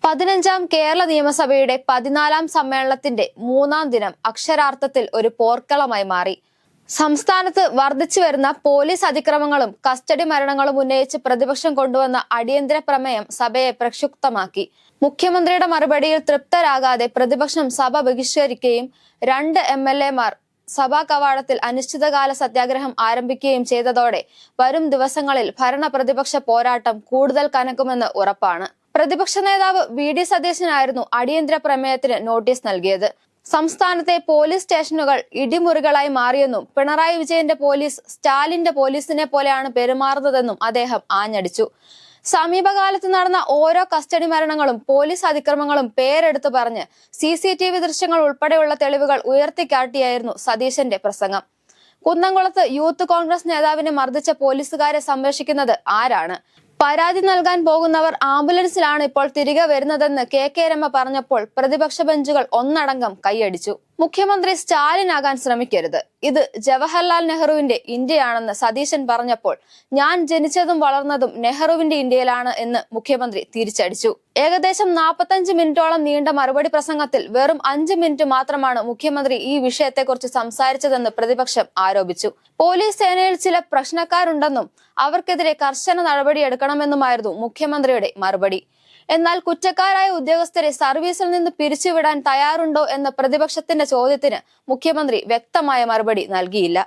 15ാം കേരള നിയമസഭയുടെ 14ാം സമ്മേളനത്തിന്റെ 3ാം ദിനം അക്ഷരാർത്ഥത്തിൽ ഒരു പോർക്കളമായി മാറി. സംസ്ഥാനത്ത് വർദ്ധിച്ചു വരുന്ന പോലീസ് അതിക്രമങ്ങളും കസ്റ്റഡി മരണങ്ങളും ഉന്നയിച്ച് പ്രതിപക്ഷം കൊണ്ടുവന്ന അടിയന്തര പ്രമേയം സഭയെ പ്രക്ഷുബ്ധമാക്കി. മുഖ്യമന്ത്രിയുടെ മറുപടിയിൽ തൃപ്തരാകാതെ പ്രതിപക്ഷം സഭ ബഹിഷ്കരിക്കുകയും 2 MLA-മാർ സഭാ കവാടത്തിൽ അനിശ്ചിതകാല സത്യാഗ്രഹം ആരംഭിക്കുകയും ചെയ്തതോടെ വരും ദിവസങ്ങളിൽ ഭരണ പ്രതിപക്ഷ പോരാട്ടം കൂടുതൽ കനക്കുമെന്ന് ഉറപ്പാണ്. പ്രതിപക്ഷ നേതാവ് VD സതീശനായിരുന്നു അടിയന്തര പ്രമേയത്തിന് നോട്ടീസ് നൽകിയത്. സംസ്ഥാനത്തെ പോലീസ് സ്റ്റേഷനുകൾ ഇടിമുറികളായി മാറിയെന്നും പിണറായി വിജയന്റെ പോലീസ് സ്റ്റാലിന്റെ പോലീസിനെ പോലെയാണ് പെരുമാറുന്നതെന്നും അദ്ദേഹം ആഞ്ഞടിച്ചു. സമീപകാലത്ത് നടന്ന ഓരോ കസ്റ്റഡി മരണങ്ങളും പോലീസ് അതിക്രമങ്ങളും പേരെടുത്തു പറഞ്ഞ് CCTV ദൃശ്യങ്ങൾ ഉൾപ്പെടെയുള്ള തെളിവുകൾ ഉയർത്തിക്കാട്ടിയായിരുന്നു സതീശന്റെ പ്രസംഗം. കുന്നംകുളത്ത് യൂത്ത് കോൺഗ്രസ് നേതാവിനെ മർദ്ദിച്ച പോലീസുകാരെ സംരക്ഷിക്കുന്നത് ആരാണ്? പരാതി നൽകാൻ പോകുന്നവർ ആംബുലൻസിലാണ് ഇപ്പോൾ തിരികെ വരുന്നതെന്ന് KK രമ പറഞ്ഞപ്പോൾ പ്രതിപക്ഷ ബെഞ്ചുകൾ ഒന്നടങ്കം കൈയടിച്ചു. മുഖ്യമന്ത്രി സ്റ്റാലിനാകാൻ ശ്രമിക്കരുത്, ഇത് ജവഹർലാൽ നെഹ്റുവിന്റെ ഇന്ത്യയാണെന്ന് സതീശൻ പറഞ്ഞപ്പോൾ ഞാൻ ജനിച്ചതും വളർന്നതും നെഹ്റുവിന്റെ ഇന്ത്യയിലാണ് എന്ന് മുഖ്യമന്ത്രി തിരിച്ചടിച്ചു. ഏകദേശം 45 മിനിറ്റോളം നീണ്ട മറുപടി പ്രസംഗത്തിൽ വെറും 5 മിനിറ്റ് മാത്രമാണ് മുഖ്യമന്ത്രി ഈ വിഷയത്തെക്കുറിച്ച് സംസാരിച്ചതെന്ന് പ്രതിപക്ഷം ആരോപിച്ചു. പോലീസ് സേനയിൽ ചില പ്രശ്നക്കാരുണ്ടെന്നും അവർക്കെതിരെ കർശന നടപടിയെടുക്കണമെന്നുമായിരുന്നു മുഖ്യമന്ത്രിയുടെ മറുപടി. എന്നാൽ കുറ്റക്കാരായ ഉദ്യോഗസ്ഥരെ സർവീസിൽ നിന്ന് പിരിച്ചുവിടാൻ തയ്യാറുണ്ടോ എന്ന പ്രതിപക്ഷത്തിന്റെ ചോദ്യത്തിന് മുഖ്യമന്ത്രി വ്യക്തമായ മറുപടി നൽകിയില്ല.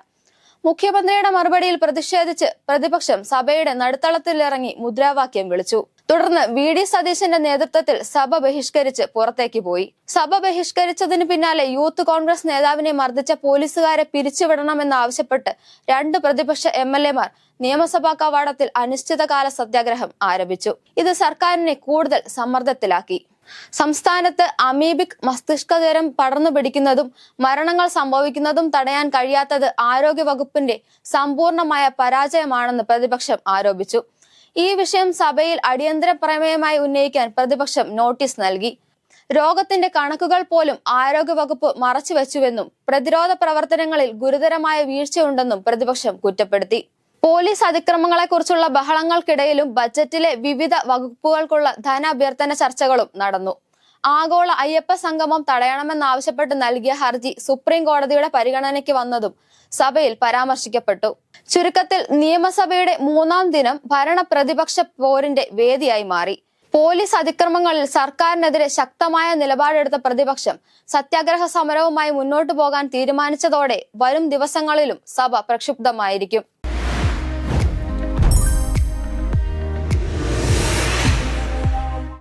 മുഖ്യമന്ത്രിയുടെ മറുപടിയിൽ പ്രതിഷേധിച്ച് പ്രതിപക്ഷം സഭയുടെ നടുത്തളത്തിലിറങ്ങി മുദ്രാവാക്യം വിളിച്ചു. തുടർന്ന് VD സതീശന്റെ നേതൃത്വത്തിൽ സഭ ബഹിഷ്കരിച്ച് പുറത്തേക്ക് പോയി. സഭ ബഹിഷ്കരിച്ചതിന് പിന്നാലെ യൂത്ത് കോൺഗ്രസ് നേതാവിനെ മർദ്ദിച്ച പോലീസുകാരെ പിരിച്ചുവിടണമെന്നാവശ്യപ്പെട്ട് 2 പ്രതിപക്ഷ MLA-മാർ നിയമസഭാ കവാടത്തിൽ അനിശ്ചിതകാല സത്യാഗ്രഹം ആരംഭിച്ചു. ഇത് സർക്കാരിനെ കൂടുതൽ സമ്മർദ്ദത്തിലാക്കി. സംസ്ഥാനത്ത് അമീബിക് മസ്തിഷ്കജ്വരം പടർന്നു പിടിക്കുന്നതും മരണങ്ങൾ സംഭവിക്കുന്നതും തടയാൻ കഴിയാത്തത് ആരോഗ്യ വകുപ്പിന്റെ സമ്പൂർണമായ പരാജയമാണെന്ന് പ്രതിപക്ഷം ആരോപിച്ചു. ഈ വിഷയം സഭയിൽ അടിയന്തര പ്രമേയമായി ഉന്നയിക്കാൻ പ്രതിപക്ഷം നോട്ടീസ് നൽകി. രോഗത്തിന്റെ കണക്കുകൾ പോലും ആരോഗ്യവകുപ്പ് മറച്ചുവെച്ചുവെന്നും പ്രതിരോധ പ്രവർത്തനങ്ങളിൽ ഗുരുതരമായ വീഴ്ചയുണ്ടെന്നും പ്രതിപക്ഷം കുറ്റപ്പെടുത്തി. പോലീസ് അതിക്രമങ്ങളെക്കുറിച്ചുള്ള ബഹളങ്ങൾക്കിടയിലും ബജറ്റിലെ വിവിധ വകുപ്പുകൾക്കുള്ള ധനാഭ്യർത്ഥന ചർച്ചകളും നടന്നു. ആഗോള അയ്യപ്പ സംഗമം തടയണമെന്നാവശ്യപ്പെട്ട് നൽകിയ ഹർജി സുപ്രീം കോടതിയുടെ പരിഗണനയ്ക്ക് വന്നതും സഭയിൽ പരാമർശിക്കപ്പെട്ടു. ചുരുക്കത്തിൽ നിയമസഭയുടെ 3ാം ദിനം ഭരണ പ്രതിപക്ഷ പോരിന്റെ വേദിയായി മാറി. പോലീസ് അതിക്രമങ്ങളിൽ സർക്കാരിനെതിരെ ശക്തമായ നിലപാടെടുത്ത പ്രതിപക്ഷം സത്യാഗ്രഹ സമരവുമായി മുന്നോട്ടു പോകാൻ തീരുമാനിച്ചതോടെ വരും ദിവസങ്ങളിലും സഭ പ്രക്ഷുബ്ധമായിരിക്കും.